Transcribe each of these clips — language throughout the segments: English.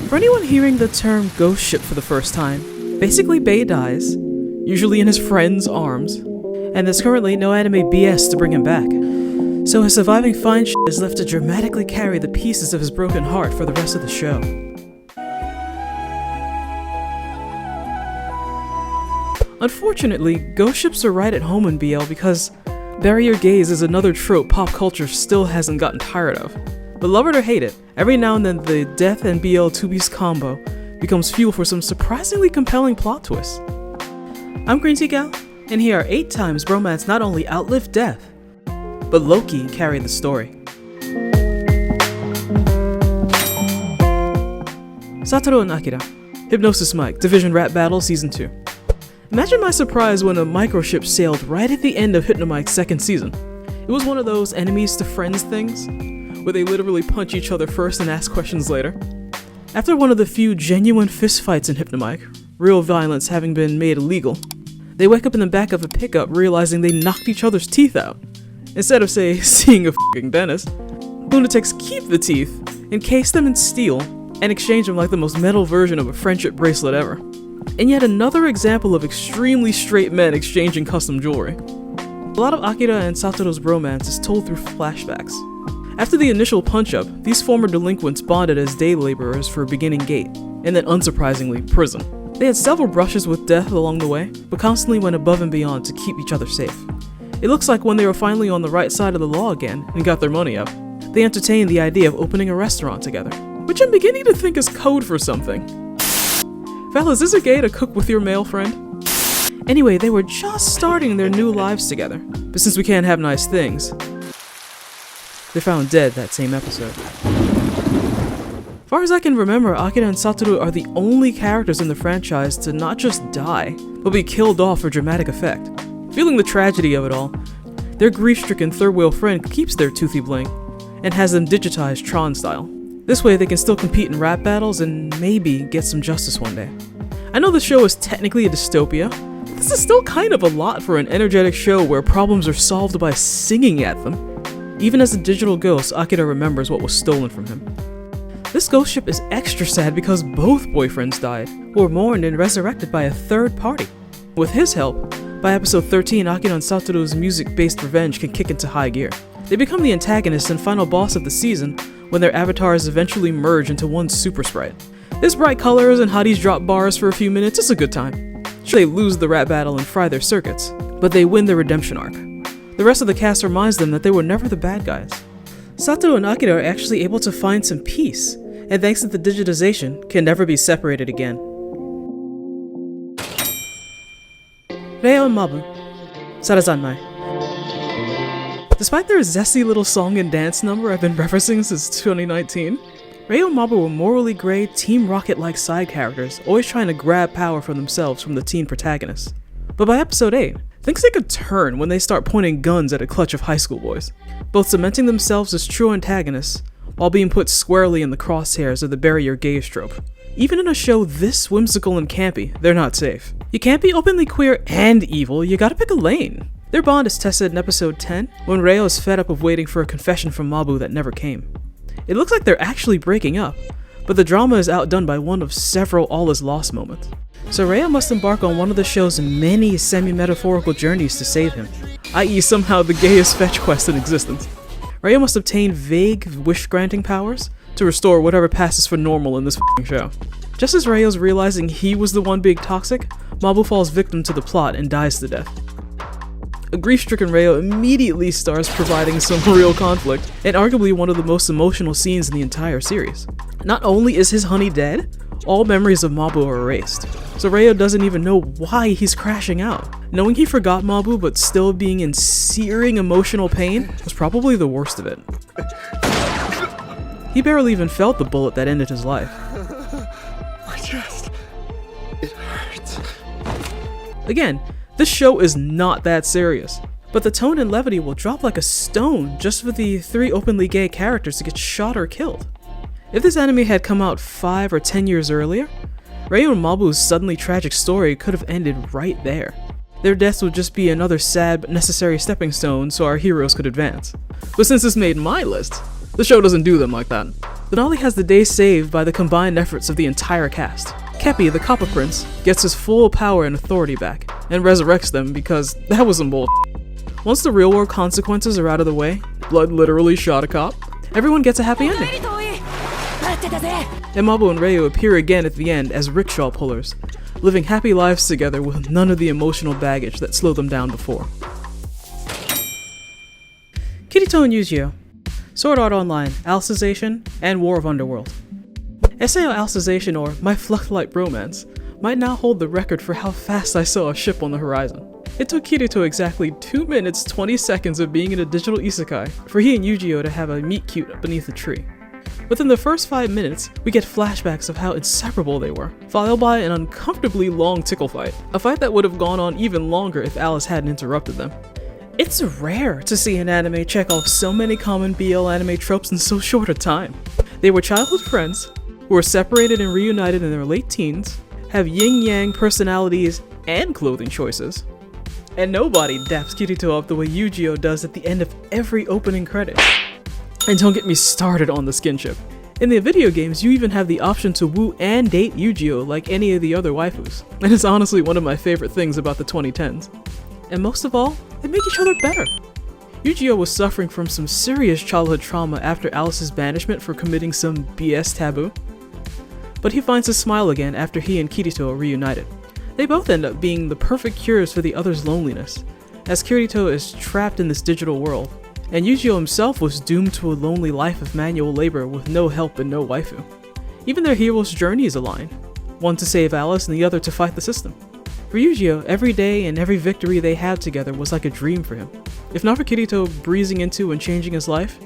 For anyone hearing the term ghost ship for the first time, basically Bei dies, usually in his friend's arms, and there's currently no anime BS to bring him back. So his surviving fine shit is left to dramatically carry the pieces of his broken heart for the rest of the show. Unfortunately, ghost ships are right at home in BL because bury your gaze is another trope pop culture still hasn't gotten tired of. But love it or hate it, every now and then the death and BL two-piece combo becomes fuel for some surprisingly compelling plot twists. I'm Green Tea Gal, and here are 8 times Bromance not only outlived death, but low-key carried the story. Satoru and Akira, Hypnosis Mic, Division Rap Battle Season 2. Imagine my surprise when a microship sailed right at the end of Hypnomic's 2nd season. It was one of those enemies to friends things, where they literally punch each other first and ask questions later. After one of the few genuine fistfights in Hypnomic, real violence having been made illegal, they wake up in the back of a pickup realizing they knocked each other's teeth out. Instead of, say, seeing a f***ing dentist, lunatics keep the teeth, encase them in steel, and exchange them like the most metal version of a friendship bracelet ever. And yet another example of extremely straight men exchanging custom jewelry. A lot of Akira and Satoru's bromance is told through flashbacks. After the initial punch-up, these former delinquents bonded as day laborers for beginning gate, and then unsurprisingly, prison. They had several brushes with death along the way, but constantly went above and beyond to keep each other safe. It looks like when they were finally on the right side of the law again and got their money up, they entertained the idea of opening a restaurant together, which I'm beginning to think is code for something. Fellas, is it gay to cook with your male friend? Anyway, they were just starting their new lives together, but since we can't have nice things, they're found dead that same episode. Far as I can remember, Akira and Satoru are the only characters in the franchise to not just die, but be killed off for dramatic effect. Feeling the tragedy of it all, their grief-stricken third-wheel friend keeps their toothy bling, and has them digitized Tron style. This way they can still compete in rap battles and maybe get some justice one day. I know the show is technically a dystopia, but this is still kind of a lot for an energetic show where problems are solved by singing at them. Even as a digital ghost, Akira remembers what was stolen from him. This ghost ship is extra sad because both boyfriends died, were mourned and resurrected by a third party. With his help, by episode 13, Akira and Satoru's music-based revenge can kick into high gear. They become the antagonist and final boss of the season when their avatars eventually merge into one super sprite. There's bright colors and hotties drop bars for a few minutes, it's a good time. Sure, they lose the rap battle and fry their circuits, but they win the redemption arc. The rest of the cast reminds them that they were never the bad guys. Satoru and Akira are actually able to find some peace, and thanks to the digitization, can never be separated again. Reo and Mabu, Sarazanmai. Despite their zesty little song and dance number I've been referencing since 2019, Reo and Mabu were morally grey, Team Rocket-like side characters, always trying to grab power for themselves from the teen protagonists. But by episode 8, things take a turn when they start pointing guns at a clutch of high school boys, both cementing themselves as true antagonists, while being put squarely in the crosshairs of the bury your gaze trope. Even in a show this whimsical and campy, they're not safe. You can't be openly queer and evil, you gotta pick a lane. Their bond is tested in episode 10, when Reo is fed up of waiting for a confession from Mabu that never came. It looks like they're actually breaking up, but the drama is outdone by one of several all is lost moments. So Reo must embark on one of the show's many semi-metaphorical journeys to save him, i.e. somehow the gayest fetch quest in existence. Reo must obtain vague wish-granting powers to restore whatever passes for normal in this f***ing show. Just as Reo's realizing he was the one being toxic, Mabu falls victim to the plot and dies to death. A grief-stricken Reo immediately starts providing some real conflict, and arguably one of the most emotional scenes in the entire series. Not only is his honey dead, all memories of Mabu are erased, so Reo doesn't even know why he's crashing out. Knowing he forgot Mabu but still being in searing emotional pain was probably the worst of it. He barely even felt the bullet that ended his life. My chest, it hurts. Again, this show is not that serious, but the tone and levity will drop like a stone just for the 3 openly gay characters to get shot or killed. If this anime had come out 5 or 10 years earlier, Reo and Mabu's suddenly tragic story could have ended right there. Their deaths would just be another sad but necessary stepping stone so our heroes could advance. But since this made my list, the show doesn't do them like that. Denali has the day saved by the combined efforts of the entire cast. Kepi, the Copper Prince, gets his full power and authority back, and resurrects them because that was some bullshit. Once the real world consequences are out of the way, Blood literally shot a cop, everyone gets a happy ending. And Mabu and Ryu appear again at the end as rickshaw pullers, living happy lives together with none of the emotional baggage that slowed them down before. Kirito and Yu-Gi-Oh! Sword Art Online, Alicization, and War of Underworld. SAO Alicization, or My Fluff Like Bromance, might now hold the record for how fast I saw a ship on the horizon. It took Kirito exactly 2 minutes 20 seconds of being in a digital isekai for he and Yu-Gi-Oh! To have a meet cute beneath a tree. Within the first 5 minutes, we get flashbacks of how inseparable they were, followed by an uncomfortably long tickle fight, a fight that would have gone on even longer if Alice hadn't interrupted them. It's rare to see an anime check off so many common BL anime tropes in so short a time. They were childhood friends, who were separated and reunited in their late teens, have yin-yang personalities and clothing choices, and nobody daps Kirito up the way Yu-Gi-Oh! Does at the end of every opening credit. And don't get me started on the skinship. In the video games, you even have the option to woo and date Yu-Gi-Oh! Like any of the other waifus, and it's honestly one of my favorite things about the 2010s. And most of all, they make each other better. Yu-Gi-Oh! Was suffering from some serious childhood trauma after Alice's banishment for committing some BS taboo. But he finds a smile again after he and Kirito are reunited. They both end up being the perfect cures for the other's loneliness, as Kirito is trapped in this digital world, and Yu-Gi-Oh! Himself was doomed to a lonely life of manual labor with no help and no waifu. Even their heroes' journeys align, one to save Alice and the other to fight the system. For Yu-Gi-Oh! Every day and every victory they had together was like a dream for him. If not for Kirito breezing into and changing his life,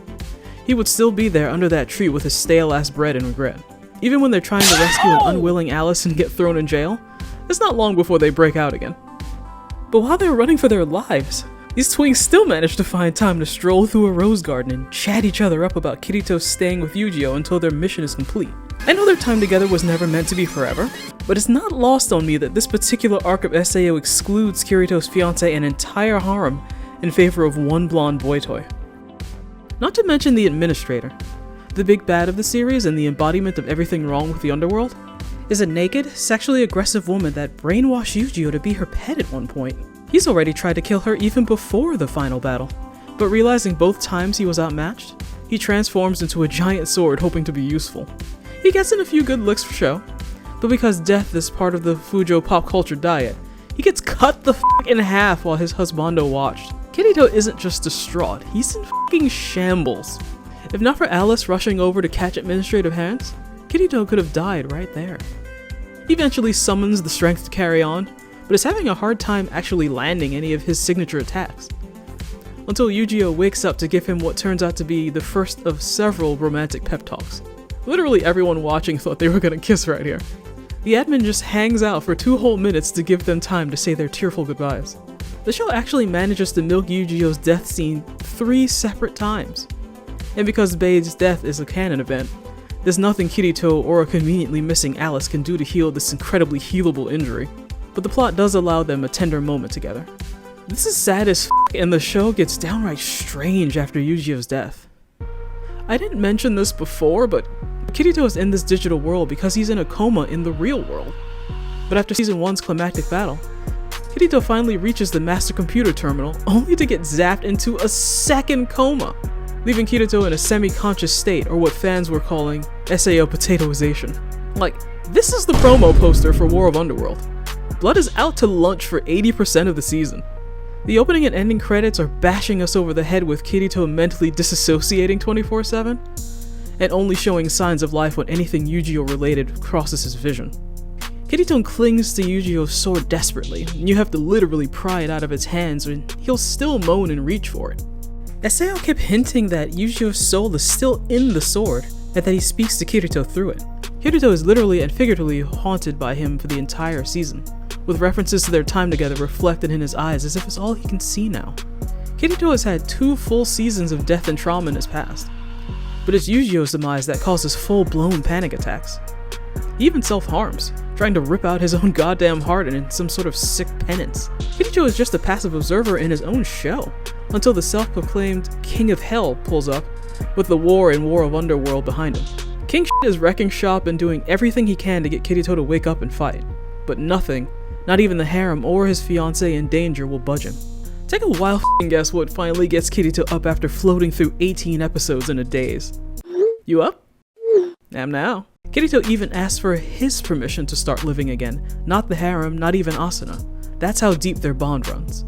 he would still be there under that tree with his stale-ass bread and regret. Even when they're trying to rescue an unwilling Alice and get thrown in jail, it's not long before they break out again. But while they're running for their lives, these twins still manage to find time to stroll through a rose garden and chat each other up about Kirito staying with Yu-Gi-Oh! Until their mission is complete. I know their time together was never meant to be forever, but it's not lost on me that this particular arc of SAO excludes Kirito's fiancé and entire harem in favor of one blonde boy toy. Not to mention the administrator, the big bad of the series and the embodiment of everything wrong with the underworld, is a naked, sexually aggressive woman that brainwashed Yu-Gi-Oh! To be her pet at one point. He's already tried to kill her even before the final battle, but realizing both times he was outmatched, he transforms into a giant sword hoping to be useful. He gets in a few good licks for show, but because death is part of the Fujo pop culture diet, he gets cut the f*** in half while his husbando watched. Kirito isn't just distraught, he's in f***ing shambles. If not for Alice rushing over to catch administrative hands, Kirito could have died right there. He eventually summons the strength to carry on, but is having a hard time actually landing any of his signature attacks. Until Yu-Gi-Oh! Wakes up to give him what turns out to be the first of several romantic pep talks. Literally everyone watching thought they were gonna kiss right here. The admin just hangs out for 2 whole minutes to give them time to say their tearful goodbyes. The show actually manages to milk Yu-Gi-Oh!'s death scene 3 separate times. And because Bade's death is a canon event, there's nothing Kirito or a conveniently missing Alice can do to heal this incredibly healable injury. But the plot does allow them a tender moment together. This is sad as f***, and the show gets downright strange after Yu-Gi-Oh!'s death. I didn't mention this before, but Kirito is in this digital world because he's in a coma in the real world. But after season 1's climactic battle, Kirito finally reaches the master computer terminal only to get zapped into a second coma, leaving Kirito in a semi-conscious state, or what fans were calling SAO potatoization. Like, this is the promo poster for War of Underworld. Blood is out to lunch for 80% of the season. The opening and ending credits are bashing us over the head with Kirito mentally disassociating 24/7, and only showing signs of life when anything Yu-Gi-Oh! Related crosses his vision. Kirito clings to Yu-Gi-Oh's sword desperately, and you have to literally pry it out of his hands and he'll still moan and reach for it. SAO kept hinting that Yu-Gi-Oh's soul is still in the sword, and that he speaks to Kirito through it. Kirito is literally and figuratively haunted by him for the entire season, with references to their time together reflected in his eyes as if it's all he can see now. Kirito has had 2 full seasons of death and trauma in his past, but it's Yu-Gi-Oh's demise that causes full-blown panic attacks. He even self-harms, trying to rip out his own goddamn heart in some sort of sick penance. Kirito is just a passive observer in his own show, until the self-proclaimed King of Hell pulls up, with the War and War of Underworld behind him. King is wrecking shop and doing everything he can to get Kirito to wake up and fight. But nothing, not even the harem or his fiancée in danger, will budge him. Take a wild guess what finally gets Kirito up after floating through 18 episodes in a daze. You up? Am now. Kirito even asked for his permission to start living again, not the harem, not even Asuna. That's how deep their bond runs.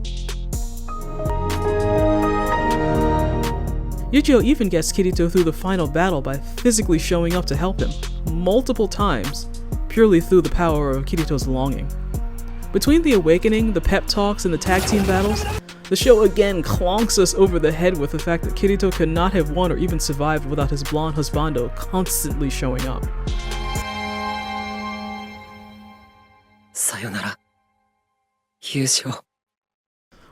Yujiro even gets Kirito through the final battle by physically showing up to help him, multiple times, purely through the power of Kirito's longing. Between the awakening, the pep talks, and the tag team battles, the show again clonks us over the head with the fact that Kirito could not have won or even survived without his blonde husbando constantly showing up. Sayonara. Yusho.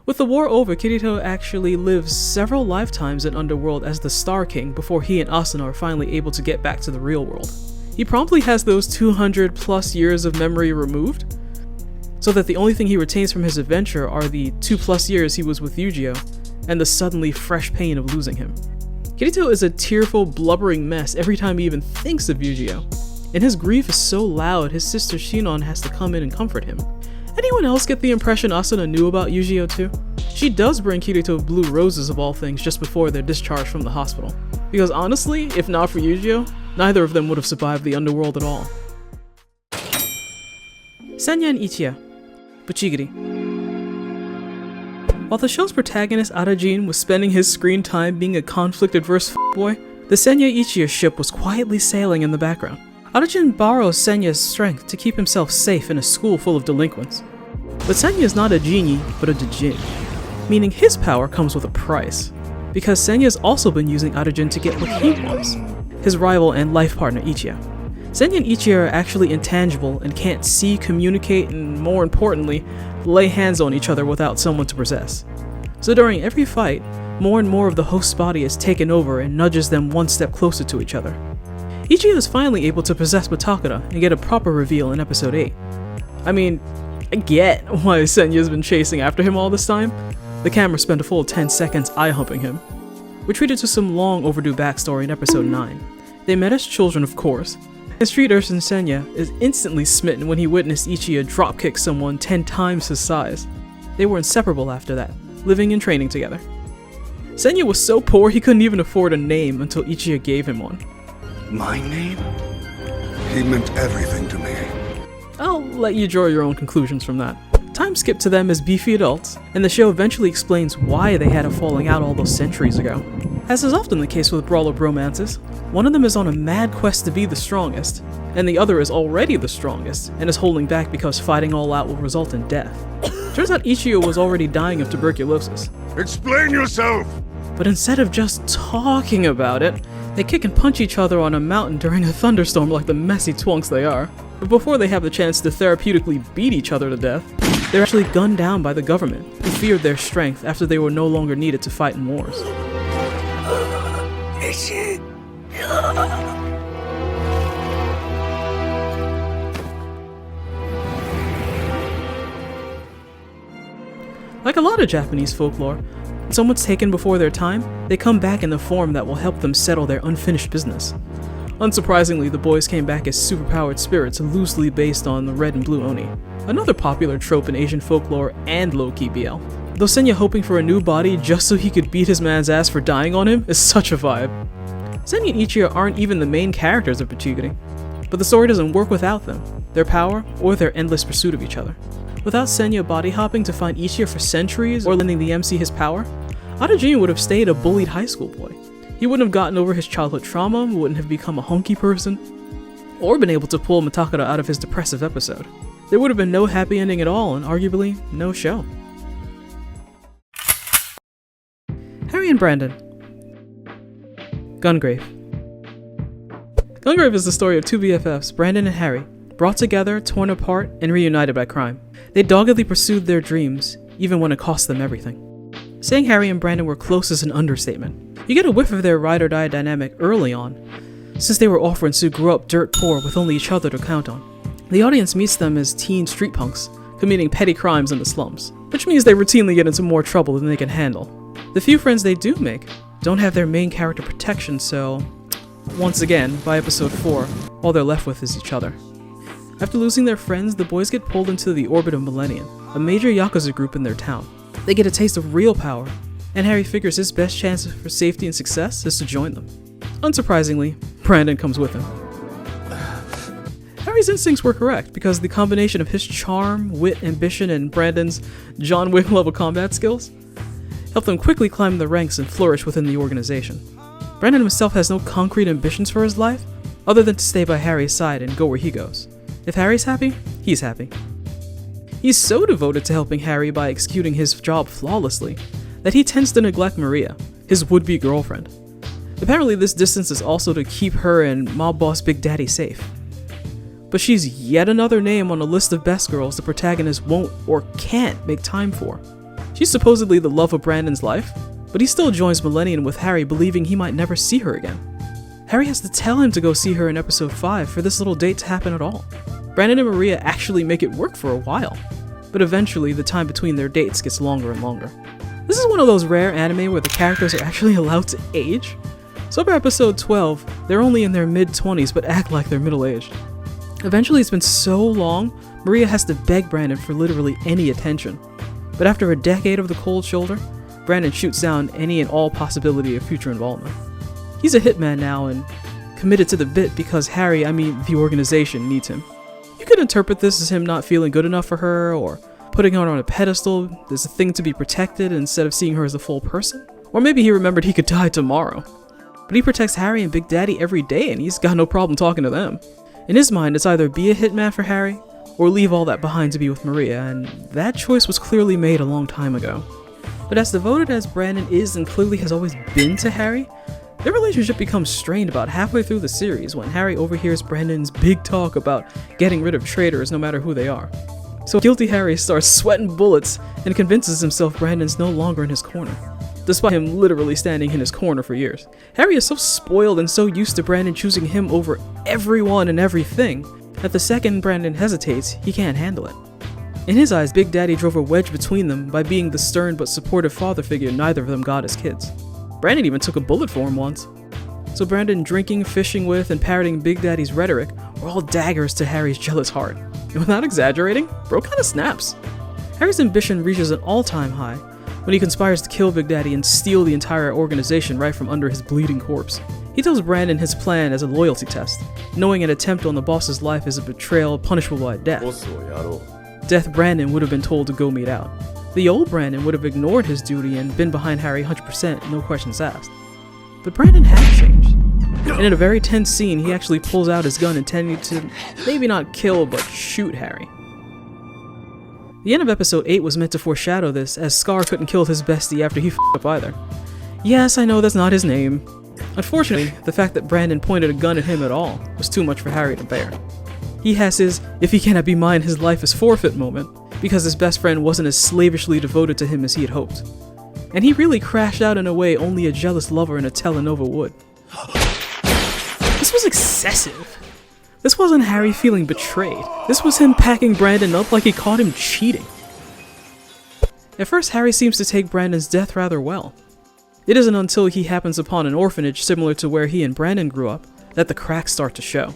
With the war over, Kirito actually lives several lifetimes in Underworld as the Star King before he and Asuna are finally able to get back to the real world. He promptly has those 200 plus years of memory removed, so that the only thing he retains from his adventure are the 2+ years he was with Yujiro, and the suddenly fresh pain of losing him. Kirito is a tearful, blubbering mess every time he even thinks of Yujiro, and his grief is so loud his sister Shinon has to come in and comfort him. Anyone else get the impression Asuna knew about Yujiro too? She does bring Kirito blue roses of all things just before they're discharged from the hospital. Because honestly, if not for Yujiro, neither of them would have survived the underworld at all. Senya and Ichiya. Buchigiri. While the show's protagonist Arajin was spending his screen time being a conflict-adverse f***boy, the Senya Ichiya ship was quietly sailing in the background. Arajin borrows Senya's strength to keep himself safe in a school full of delinquents. But Senya is not a genie, but a djinn, meaning his power comes with a price, because Senya's also been using Arajin to get what he wants, his rival and life partner Ichiya. Senya and Ichiya are actually intangible and can't see, communicate, and more importantly, lay hands on each other without someone to possess. So during every fight, more and more of the host's body is taken over and nudges them one step closer to each other. Ichiya is finally able to possess Matakura and get a proper reveal in episode 8. I mean, I get why Senya's been chasing after him all this time. The camera spent a full 10 seconds eye-humping him. We're treated to some long overdue backstory in episode 9. They met as children, of course, and street urchin Senya is instantly smitten when he witnessed Ichiya dropkick someone 10 times his size. They were inseparable after that, living and training together. Senya was so poor he couldn't even afford a name until Ichiya gave him one. My name? He meant everything to me. I'll let you draw your own conclusions from that. Time skipped to them as beefy adults, and the show eventually explains why they had a falling out all those centuries ago. As is often the case with brawler bromances, one of them is on a mad quest to be the strongest, and the other is already the strongest, and is holding back because fighting all out will result in death. Turns out Ichiya was already dying of tuberculosis. Explain yourself! But instead of just talking about it, they kick and punch each other on a mountain during a thunderstorm like the messy twonks they are. But before they have the chance to therapeutically beat each other to death, they're actually gunned down by the government, who feared their strength after they were no longer needed to fight in wars. Like a lot of Japanese folklore, when someone's taken before their time, they come back in the form that will help them settle their unfinished business. Unsurprisingly, the boys came back as superpowered spirits loosely based on the red and blue Oni, another popular trope in Asian folklore and low-key BL. Though Senya hoping for a new body just so he could beat his man's ass for dying on him is such a vibe. Senya and Ichiya aren't even the main characters of Buchigiri, but the story doesn't work without them, their power, or their endless pursuit of each other. Without Senya body hopping to find Ichiya for centuries or lending the MC his power, Arajin would have stayed a bullied high school boy. He wouldn't have gotten over his childhood trauma, wouldn't have become a hunky person, or been able to pull Matakura out of his depressive episode. There would have been no happy ending at all, and arguably, no show. Harry and Brandon. Gungrave. Gungrave is the story of two BFFs, Brandon and Harry, brought together, torn apart, and reunited by crime. They doggedly pursued their dreams, even when it cost them everything. Saying Harry and Brandon were close is an understatement. You get a whiff of their ride-or-die dynamic early on, since they were orphans who grew up dirt poor with only each other to count on. The audience meets them as teen street punks, committing petty crimes in the slums, which means they routinely get into more trouble than they can handle. The few friends they do make don't have their main character protection, so Once again, by episode 4, all they're left with is each other. After losing their friends, the boys get pulled into the orbit of Millennium, a major Yakuza group in their town. They get a taste of real power, and Harry figures his best chance for safety and success is to join them. Unsurprisingly, Brandon comes with him. Harry's instincts were correct, because the combination of his charm, wit, ambition, and Brandon's John Wick level combat skills helped them quickly climb the ranks and flourish within the organization. Brandon himself has no concrete ambitions for his life, other than to stay by Harry's side and go where he goes. If Harry's happy, he's happy. He's so devoted to helping Harry by executing his job flawlessly that he tends to neglect Maria, his would-be girlfriend. Apparently this distance is also to keep her and mob boss Big Daddy safe. But she's yet another name on a list of best girls the protagonist won't or can't make time for. She's supposedly the love of Brandon's life, but he still joins Millennium with Harry believing he might never see her again. Harry has to tell him to go see her in episode 5 for this little date to happen at all. Brandon and Maria actually make it work for a while, but eventually the time between their dates gets longer and longer. This is one of those rare anime where the characters are actually allowed to age. So by episode 12, they're only in their mid-20s but act like they're middle-aged. Eventually it's been so long, Maria has to beg Brandon for literally any attention. But after a decade of the cold shoulder, Brandon shoots down any and all possibility of future involvement. He's a hitman now and committed to the bit because the organization needs him. You could interpret this as him not feeling good enough for her, or putting her on a pedestal as a thing to be protected instead of seeing her as a full person. Or maybe he remembered he could die tomorrow. But he protects Harry and Big Daddy every day and he's got no problem talking to them. In his mind, it's either be a hitman for Harry, or leave all that behind to be with Maria, and that choice was clearly made a long time ago. But as devoted as Brandon is and clearly has always been to Harry, their relationship becomes strained about halfway through the series when Harry overhears Brandon's big talk about getting rid of traitors no matter who they are. So guilty Harry starts sweating bullets and convinces himself Brandon's no longer in his corner, despite him literally standing in his corner for years. Harry is so spoiled and so used to Brandon choosing him over everyone and everything that the second Brandon hesitates, he can't handle it. In his eyes, Big Daddy drove a wedge between them by being the stern but supportive father figure neither of them got as kids. Brandon even took a bullet for him once. So Brandon drinking, fishing with, and parroting Big Daddy's rhetoric were all daggers to Harry's jealous heart. And without exaggerating, bro kinda snaps. Harry's ambition reaches an all-time high when he conspires to kill Big Daddy and steal the entire organization right from under his bleeding corpse. He tells Brandon his plan as a loyalty test, knowing an attempt on the boss's life is a betrayal punishable by death. Death Brandon would have been told to go meet out. The old Brandon would have ignored his duty and been behind Harry 100%, no questions asked. But Brandon had changed. And in a very tense scene, he actually pulls out his gun intending to maybe not kill, but shoot Harry. The end of episode 8 was meant to foreshadow this, as Scar couldn't kill his bestie after he f***ed up either. Yes, I know that's not his name. Unfortunately, the fact that Brandon pointed a gun at him at all was too much for Harry to bear. He has his, if he cannot be mine, his life is forfeit moment, because his best friend wasn't as slavishly devoted to him as he had hoped. And he really crashed out in a way only a jealous lover in a telenova would. This was excessive. This wasn't Harry feeling betrayed. This was him packing Brandon up like he caught him cheating. At first, Harry seems to take Brandon's death rather well. It isn't until he happens upon an orphanage similar to where he and Brandon grew up that the cracks start to show.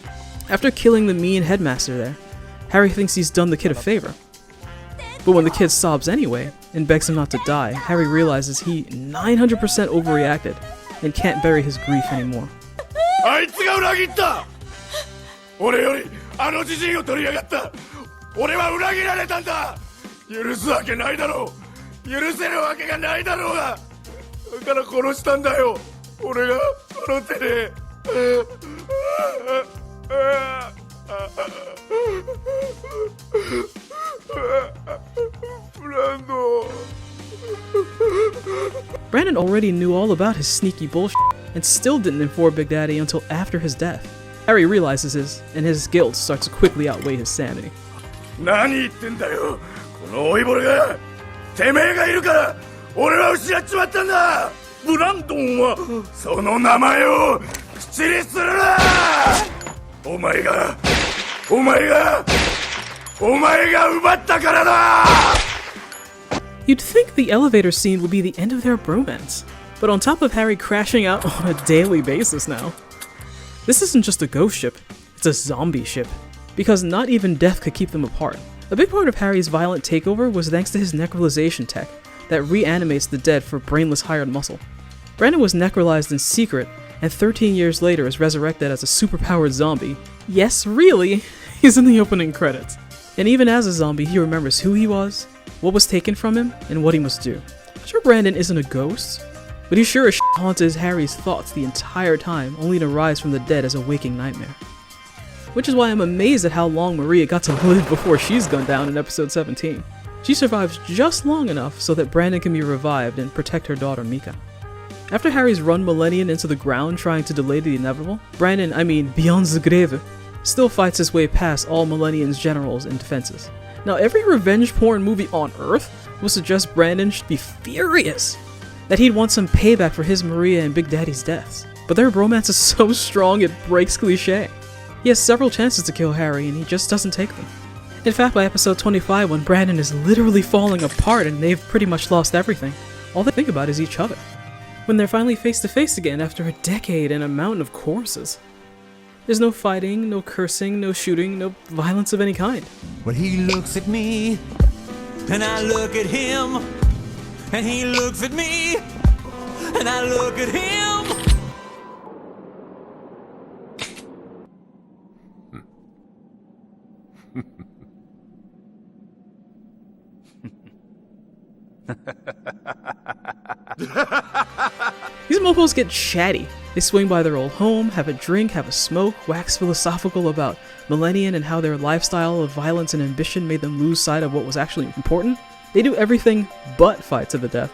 After killing the mean headmaster there, Harry thinks he's done the kid a favor. But when the kid sobs anyway, and begs him not to die, Harry realizes he 900% overreacted, and can't bury his grief anymore. Brandon already knew all about his sneaky bullshit, and still didn't inform Big Daddy until after his death. Harry realizes this, and his guilt starts to quickly outweigh his sanity. You'd think the elevator scene would be the end of their bromance, but on top of Harry crashing out on a daily basis now, This isn't just a ghost ship, it's a zombie ship. Because not even death could keep them apart. A big part of Harry's violent takeover was thanks to his necrolization tech that reanimates the dead for brainless hired muscle. Brandon was necrolized in secret, and 13 years later is resurrected as a superpowered zombie. Yes, really, he's in the opening credits. And even as a zombie, he remembers who he was, what was taken from him, and what he must do. Sure, Brandon isn't a ghost, but he sure as shit haunted Harry's thoughts the entire time, only to rise from the dead as a waking nightmare. Which is why I'm amazed at how long Maria got to live before she's gunned down in episode 17. She survives just long enough so that Brandon can be revived and protect her daughter Mika. After Harry's run Millennium into the ground trying to delay the inevitable, Brandon, beyond the grave, still fights his way past all Millennium's generals and defenses. Now every revenge porn movie on Earth will suggest Brandon should be furious that he'd want some payback for his Maria and Big Daddy's deaths. But their bromance is so strong it breaks cliche. He has several chances to kill Harry and he just doesn't take them. In fact, by episode 25, when Brandon is literally falling apart and they've pretty much lost everything, all they think about is each other. When they're finally face to face again after a decade and a mountain of corpses. There's no fighting, no cursing, no shooting, no violence of any kind. When he looks at me, and I look at him, and he looks at me, and I look at him. These mopos get chatty. They swing by their old home, have a drink, have a smoke, wax philosophical about Millennium and how their lifestyle of violence and ambition made them lose sight of what was actually important. They do everything but fight to the death.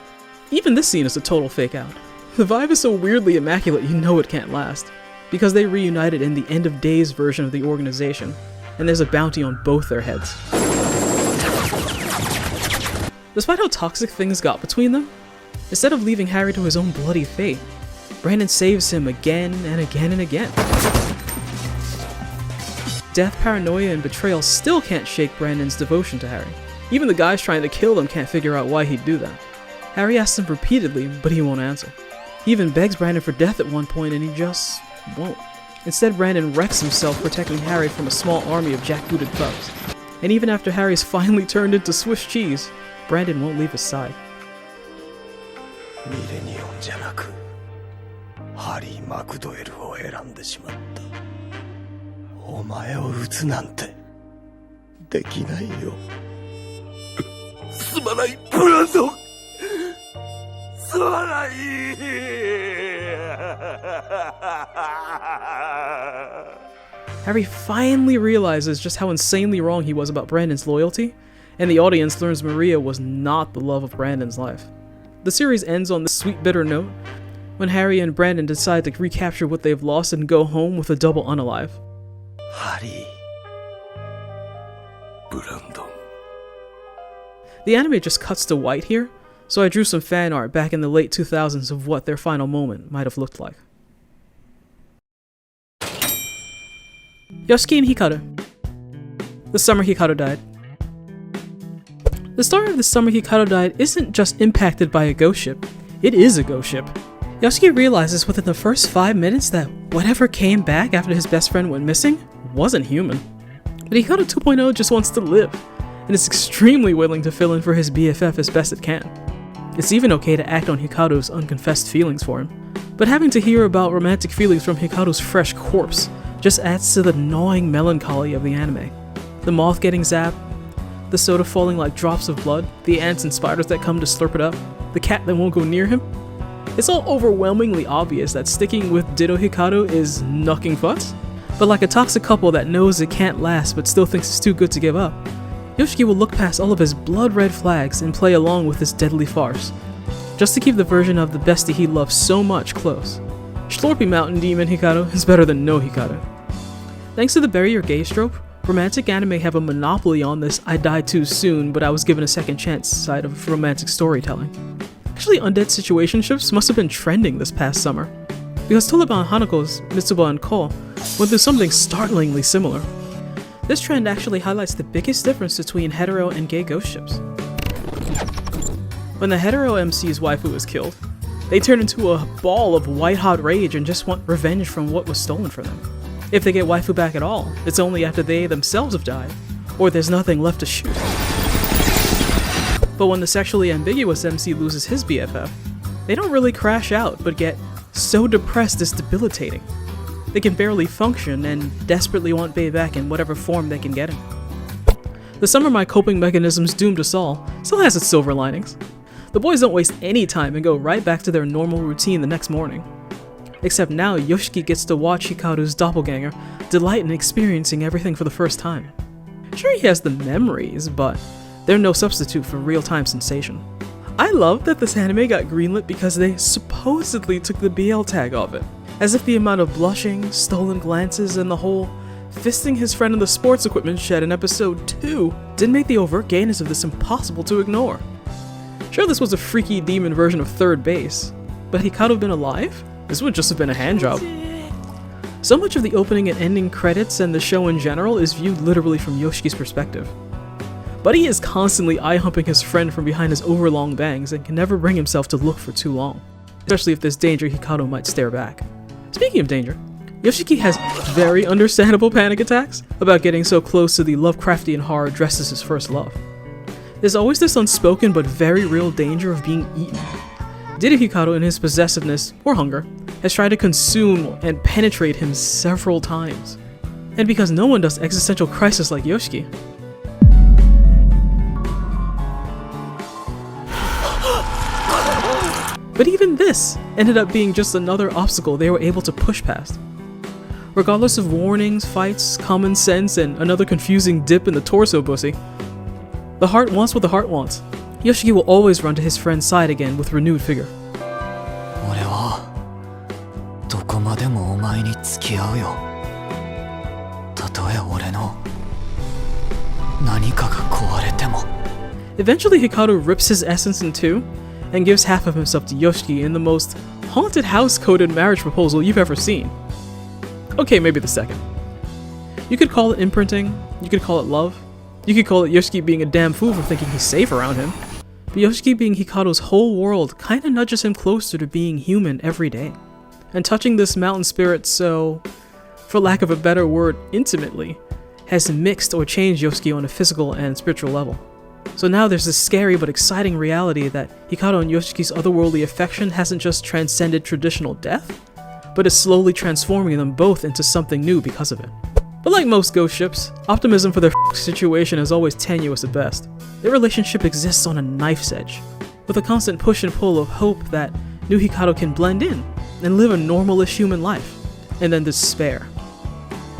Even this scene is a total fake out. The vibe is so weirdly immaculate you know it can't last, because they reunited in the end of days version of the organization, and there's a bounty on both their heads. Despite how toxic things got between them, instead of leaving Harry to his own bloody fate, Brandon saves him again and again and again. Death, paranoia, and betrayal still can't shake Brandon's devotion to Harry. Even the guys trying to kill them can't figure out why he'd do that. Harry asks him repeatedly, but he won't answer. He even begs Brandon for death at one point and he just won't. Instead, Brandon wrecks himself protecting Harry from a small army of jackbooted thugs. And even after Harry's finally turned into Swiss cheese, Brandon won't leave his side. ミレニオンじゃなくハリー・マクドエルを選んでしまった。お前を撃つなんてできないよ。すまないブランドン。すまない。Harry finally realizes just how insanely wrong he was about Brandon's loyalty, and the audience learns Maria was not the love of Brandon's life. The series ends on this sweet bitter note, when Harry and Brandon decide to recapture what they've lost and go home with a double unalive. ハリー、ブランドン。 The anime just cuts to white here, so I drew some fan art back in the late 2000s of what their final moment might have looked like. Yoshiki and Hikaru. The summer Hikaru died. The story of the summer Hikaru died isn't just impacted by a ghost ship, it is a ghost ship. Yoshiki realizes within the first 5 minutes that whatever came back after his best friend went missing wasn't human. But Hikaru 2.0 just wants to live, and is extremely willing to fill in for his BFF as best it can. It's even okay to act on Hikaru's unconfessed feelings for him. But having to hear about romantic feelings from Hikaru's fresh corpse just adds to the gnawing melancholy of the anime. The moth getting zapped, the soda falling like drops of blood, the ants and spiders that come to slurp it up, the cat that won't go near him. It's all overwhelmingly obvious that sticking with Ditto Hikaru is knucking fuss. But like a toxic couple that knows it can't last but still thinks it's too good to give up, Yoshiki will look past all of his blood red flags and play along with this deadly farce, just to keep the version of the bestie he loves so much close. Schlorpy Mountain Demon Hikaru is better than no Hikaru. Thanks to the bury your gaze trope, romantic anime have a monopoly on this I died too soon but I was given a second chance side of romantic storytelling. Actually, undead situationships must have been trending this past summer, because Tulipa and Hanako's Mitsuba and Ko went through something startlingly similar. This trend actually highlights the biggest difference between hetero and gay ghost ships. When the hetero MC's waifu was killed, They turn into a ball of white-hot rage and just want revenge from what was stolen from them. If they get waifu back at all, it's only after they themselves have died, or there's nothing left to shoot. But when the sexually ambiguous MC loses his BFF, they don't really crash out, but get so depressed it's debilitating. They can barely function and desperately want Bae back in whatever form they can get him. The summer my coping mechanisms doomed us all still has its silver linings. The boys don't waste any time and go right back to their normal routine the next morning. Except now Yoshiki gets to watch Hikaru's doppelganger delight in experiencing everything for the first time. Sure, he has the memories, but they're no substitute for real-time sensation. I love that this anime got greenlit because they supposedly took the BL tag off it, as if the amount of blushing, stolen glances, and the whole fisting his friend in the sports equipment shed in episode 2 didn't make the overt gayness of this impossible to ignore. Sure, this was a freaky demon version of third base, but had Hikaru been alive, this would just have been a handjob. So much of the opening and ending credits and the show in general is viewed literally from Yoshiki's perspective. Buddy is constantly eye-humping his friend from behind his overlong bangs and can never bring himself to look for too long, especially if there's danger Hikaru might stare back. Speaking of danger, Yoshiki has very understandable panic attacks about getting so close to the Lovecraftian horror dressed as his first love. There's always this unspoken but very real danger of being eaten. Diddy Hikaru in his possessiveness, or hunger, has tried to consume and penetrate him several times. And because no one does existential crisis like Yoshiki, but even this ended up being just another obstacle they were able to push past. Regardless of warnings, fights, common sense, and another confusing dip in the torso pussy, the heart wants what the heart wants. Yoshiki will always run to his friend's side again with renewed vigor. 俺はどこまでもお前に付き合うよ。たとえ俺の何かが壊れても。 Eventually Hikaru rips his essence in two and gives half of himself to Yoshiki in the most haunted house-coded marriage proposal you've ever seen. Okay, maybe the second. You could call it imprinting, you could call it love, you could call it Yoshiki being a damn fool for thinking he's safe around him. But Yoshiki being Hikaru's whole world kinda nudges him closer to being human every day. And touching this mountain spirit so, for lack of a better word, intimately, has mixed or changed Yoshiki on a physical and spiritual level. So now there's this scary but exciting reality that Hikaru and Yoshiki's otherworldly affection hasn't just transcended traditional death, but is slowly transforming them both into something new because of it. But like most ghost ships, optimism for their situation is always tenuous at best. Their relationship exists on a knife's edge, with a constant push and pull of hope that new Hikaru can blend in and live a normal-ish human life, and then despair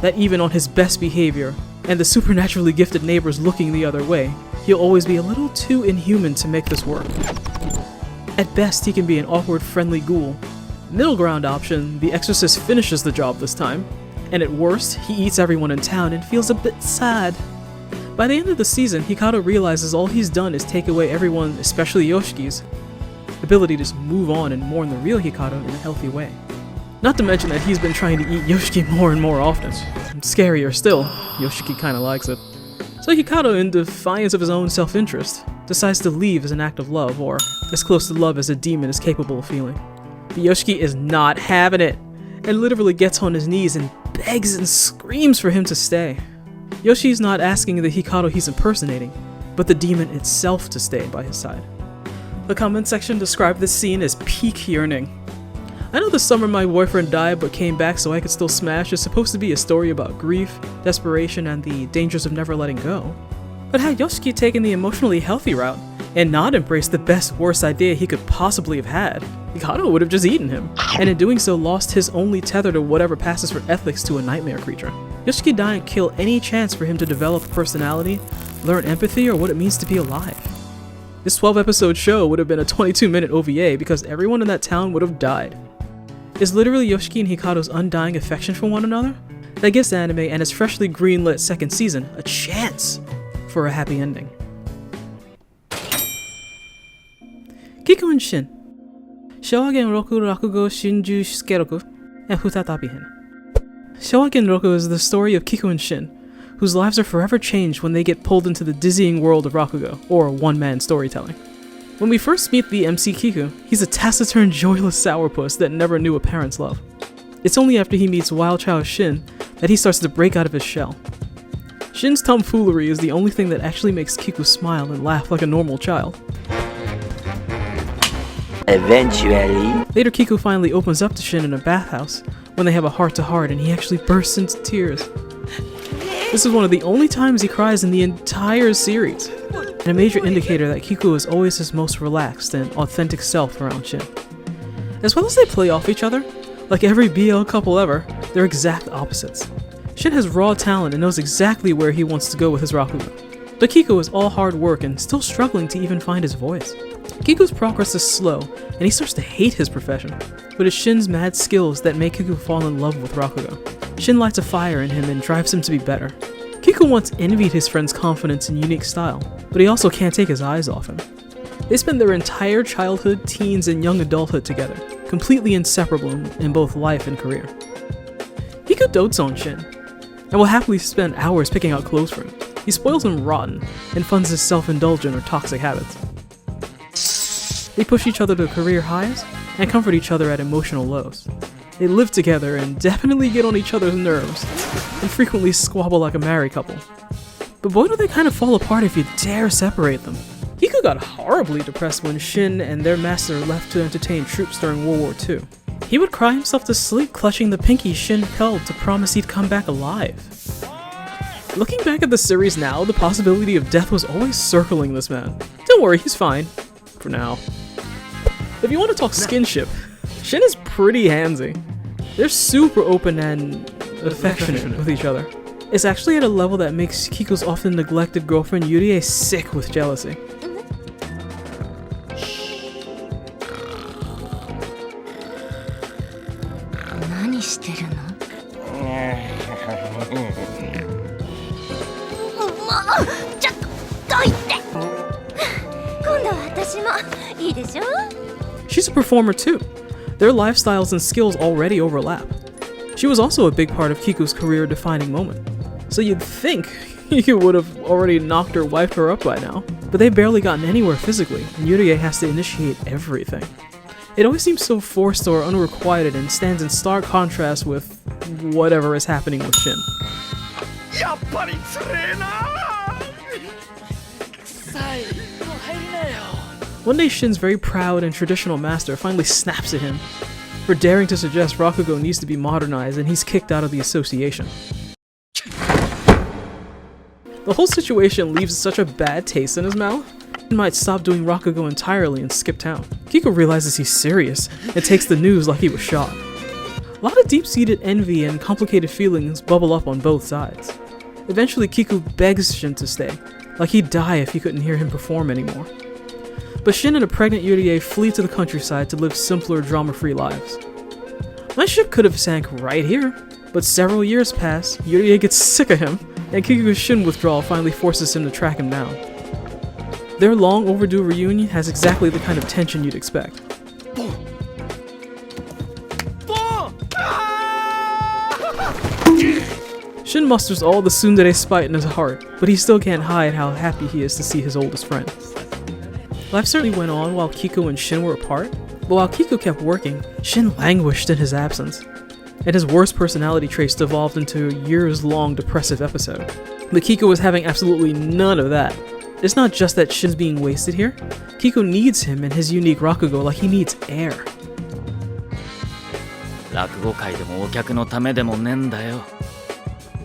that even on his best behavior and the supernaturally gifted neighbors looking the other way, he'll always be a little too inhuman to make this work. At best, he can be an awkward, friendly ghoul. Middle ground option, the exorcist finishes the job this time, and at worst, he eats everyone in town and feels a bit sad. By the end of the season, Hikaru realizes all he's done is take away everyone, especially Yoshiki's, ability to just move on and mourn the real Hikaru in a healthy way. Not to mention that he's been trying to eat Yoshiki more and more often. And scarier still, Yoshiki kinda likes it. So Hikaru, in defiance of his own self-interest, decides to leave as an act of love, or as close to love as a demon is capable of feeling. But Yoshiki is not having it, and literally gets on his knees and begs and screams for him to stay. Yoshi's not asking the Hikaru he's impersonating, but the demon itself to stay by his side. The comment section described this scene as peak yearning. I know the summer my boyfriend died but came back so I could still smash is supposed to be a story about grief, desperation, and the dangers of never letting go. But had Yoshiki taken the emotionally healthy route, and not embraced the best worst idea he could possibly have had, Hikaru would have just eaten him, and in doing so lost his only tether to whatever passes for ethics to a nightmare creature. Yoshiki dying killed any chance for him to develop personality, learn empathy, or what it means to be alive. This 12-episode show would have been a 22-minute OVA because everyone in that town would have died. Is literally Yoshiki and Hikaru's undying affection for one another that gives the anime and its freshly greenlit second season a chance for a happy ending. Kikun Shin 昭和元6落語真珠助録再び編 Showa Genroku is the story of Kiku and Shin, whose lives are forever changed when they get pulled into the dizzying world of Rakugo, or one-man storytelling. When we first meet the MC Kiku, he's a taciturn, joyless sourpuss that never knew a parent's love. It's only after he meets wild child Shin that he starts to break out of his shell. Shin's tomfoolery is the only thing that actually makes Kiku smile and laugh like a normal child. Eventually, Later, Kiku finally opens up to Shin in a bathhouse when they have a heart-to-heart and he actually bursts into tears. This is one of the only times he cries in the entire series, and a major indicator that Kiku is always his most relaxed and authentic self around Shin. As well as they play off each other, like every BL couple ever, they're exact opposites. Shin has raw talent and knows exactly where he wants to go with his Rakugo, but Kiku is all hard work and still struggling to even find his voice. Kiku's progress is slow, and he starts to hate his profession, but it's Shin's mad skills that make Kiku fall in love with Rakugo. Shin lights a fire in him and drives him to be better. Kiku once envied his friend's confidence and unique style, but he also can't take his eyes off him. They spend their entire childhood, teens, and young adulthood together, completely inseparable in both life and career. Kiku dotes on Shin, and will happily spend hours picking out clothes for him. He spoils him rotten, and funds his self-indulgent or toxic habits. They push each other to career highs, and comfort each other at emotional lows. They live together and definitely get on each other's nerves, and frequently squabble like a married couple. But boy do they kind of fall apart if you dare separate them. Kiku got horribly depressed when Shin and their master left to entertain troops during World War II. He would cry himself to sleep clutching the pinky Shin held to promise he'd come back alive. Looking back at the series now, the possibility of death was always circling this man. Don't worry, he's fine. For now. If you want to talk skinship, Shin is pretty handsy. They're super open and affectionate with each other. It's actually at a level that makes Kiku's often neglected girlfriend Yurie sick with jealousy. She's a performer too. Their lifestyles and skills already overlap. She was also a big part of Kiku's career-defining moment. So you'd think he would have already knocked or wiped her up by now. But they've barely gotten anywhere physically, and Yurie has to initiate everything. It always seems so forced or unrequited and stands in stark contrast with whatever is happening with Shin. One day Shin's very proud and traditional master finally snaps at him for daring to suggest Rakugo needs to be modernized and he's kicked out of the association. The whole situation leaves such a bad taste in his mouth, he might stop doing Rakugo entirely and skip town. Kiku realizes he's serious and takes the news like he was shot. A lot of deep-seated envy and complicated feelings bubble up on both sides. Eventually Kiku begs Shin to stay, like he'd die if he couldn't hear him perform anymore. But Shin and a pregnant Yurie flee to the countryside to live simpler, drama-free lives. My ship could have sank right here, but several years pass, Yurie gets sick of him, and Kiku's Shin withdrawal finally forces him to track him down. Their long overdue reunion has exactly the kind of tension you'd expect. Shin musters all the tsundere spite in his heart, but he still can't hide how happy he is to see his oldest friend. Life certainly went on while Kiku and Shin were apart, but while Kiku kept working, Shin languished in his absence, and his worst personality traits devolved into a years-long depressive episode. But Kiku was having absolutely none of that. It's not just that Shin's being wasted here, Kiku needs him and his unique Rakugo like he needs air. 落語界でもお客のためでもねえんだよ。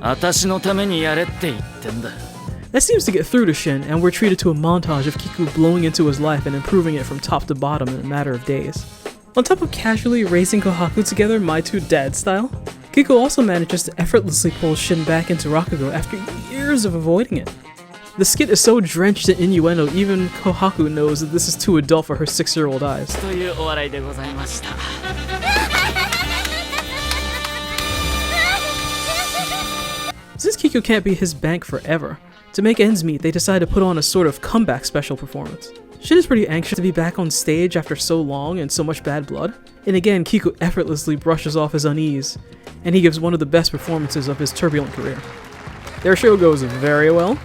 私のためにやれって言ってんだ。 That seems to get through to Shin, and we're treated to a montage of Kiku blowing into his life and improving it from top to bottom in a matter of days. On top of casually raising Kohaku together My Two Dad style, Kiku also manages to effortlessly pull Shin back into Rakugo after years of avoiding it. The skit is so drenched in innuendo, even Kohaku knows that this is too adult for her 6-year-old eyes. というお笑いでございました。 Since Kiku can't be his bank forever, to make ends meet, they decide to put on a sort of comeback special performance. Shin is pretty anxious to be back on stage after so long and so much bad blood, and again Kiku effortlessly brushes off his unease, and he gives one of the best performances of his turbulent career. Their show goes very well,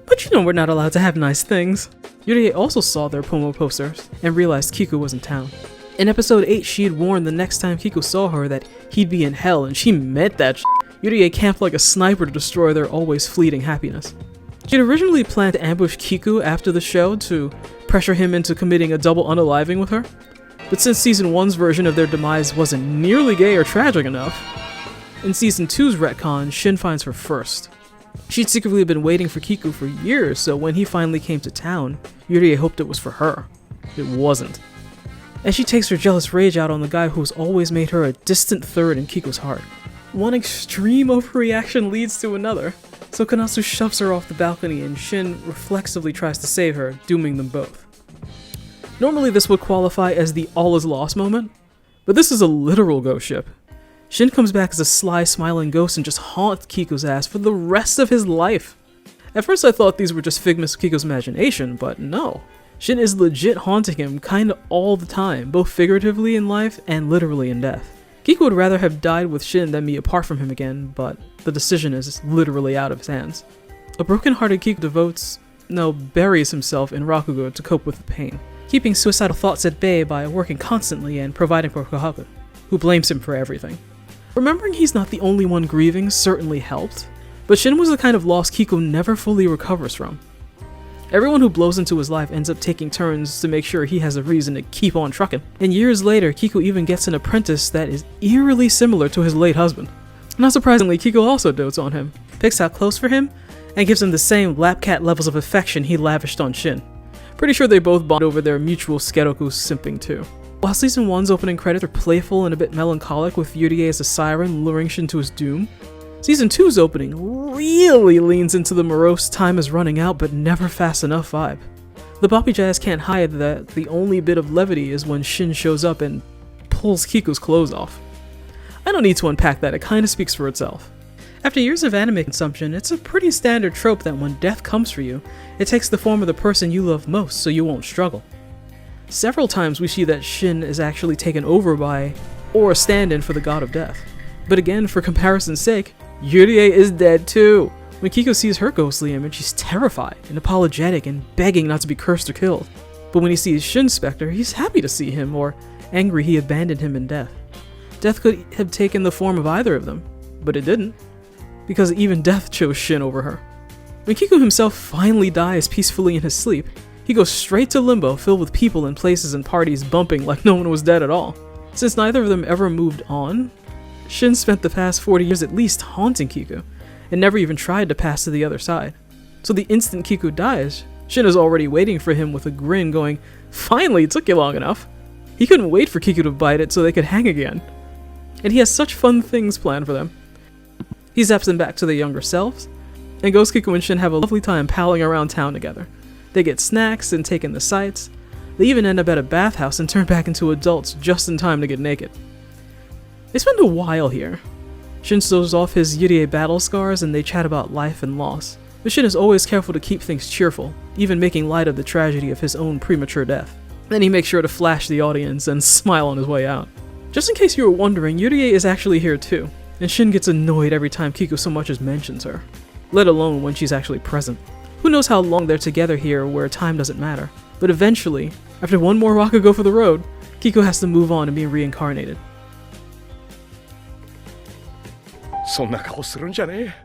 But you know we're not allowed to have nice things. Yurie also saw their promo posters and realized Kiku was in town. In episode 8, she had warned the next time Kiku saw her that he'd be in hell, and she meant that shit. Yurie camped like a sniper to destroy their always fleeting happiness. She'd originally planned to ambush Kiku after the show to pressure him into committing a double unaliving with her, but since Season 1's version of their demise wasn't nearly gay or tragic enough, in Season 2's retcon, Shin finds her first. She'd secretly been waiting for Kiku for years, so when he finally came to town, Yurie hoped it was for her. It wasn't. And she takes her jealous rage out on the guy who's always made her a distant third in Kiku's heart. One extreme overreaction leads to another, so Konasu shoves her off the balcony and Shin reflexively tries to save her, dooming them both. Normally this would qualify as the all is lost moment, but this is a literal ghost ship. Shin comes back as a sly, smiling ghost and just haunts Kiku's ass for the rest of his life. At first I thought these were just figments of Kiku's imagination, but no. Shin is legit haunting him kinda all the time, both figuratively in life and literally in death. Kiku would rather have died with Shin than be apart from him again, but the decision is literally out of his hands. A broken-hearted Kiku buries himself in Rakugo to cope with the pain, keeping suicidal thoughts at bay by working constantly and providing for Kohaku, who blames him for everything. Remembering he's not the only one grieving certainly helped, but Shin was the kind of loss Kiku never fully recovers from. Everyone who blows into his life ends up taking turns to make sure he has a reason to keep on trucking. And years later, Kiku even gets an apprentice that is eerily similar to his late husband. Not surprisingly, Kiku also dotes on him, picks out clothes for him, and gives him the same lapcat levels of affection he lavished on Shin. Pretty sure they both bond over their mutual Skeroku simping too. While Season 1's opening credits are playful and a bit melancholic with Yurie as a siren luring Shin to his doom, Season 2's opening really leans into the morose time is running out but never fast enough vibe. The Boppy Jazz can't hide that the only bit of levity is when Shin shows up and pulls Kiku's clothes off. I don't need to unpack that, it kinda speaks for itself. After years of anime consumption, it's a pretty standard trope that when death comes for you, it takes the form of the person you love most so you won't struggle. Several times we see that Shin is actually taken over by, or a stand-in for the god of death. But again, for comparison's sake, Yurie is dead too. When Kiku sees her ghostly image, she's terrified and apologetic and begging not to be cursed or killed. But when he sees Shin's specter, he's happy to see him, or angry he abandoned him in death. Death could have taken the form of either of them, but it didn't, because even death chose Shin over her. When Kiku himself finally dies peacefully in his sleep, he goes straight to limbo filled with people and places and parties bumping like no one was dead at all. Since neither of them ever moved on, Shin spent the past 40 years at least haunting Kiku, and never even tried to pass to the other side. So the instant Kiku dies, Shin is already waiting for him with a grin going, "Finally, it took you long enough." He couldn't wait for Kiku to bite it so they could hang again. And he has such fun things planned for them. He zaps them back to their younger selves, and Ghost Kiku and Shin have a lovely time palling around town together. They get snacks and take in the sights. They even end up at a bathhouse and turn back into adults just in time to get naked. They spend a while here. Shin shows off his Yurie battle scars and they chat about life and loss. But Shin is always careful to keep things cheerful, even making light of the tragedy of his own premature death. Then he makes sure to flash the audience and smile on his way out. Just in case you were wondering, Yurie is actually here too, and Shin gets annoyed every time Kiku so much as mentions her, let alone when she's actually present. Who knows how long they're together here where time doesn't matter, but eventually, after one more Rakugo for the road, Kiku has to move on and be reincarnated. そんな顔するんじゃね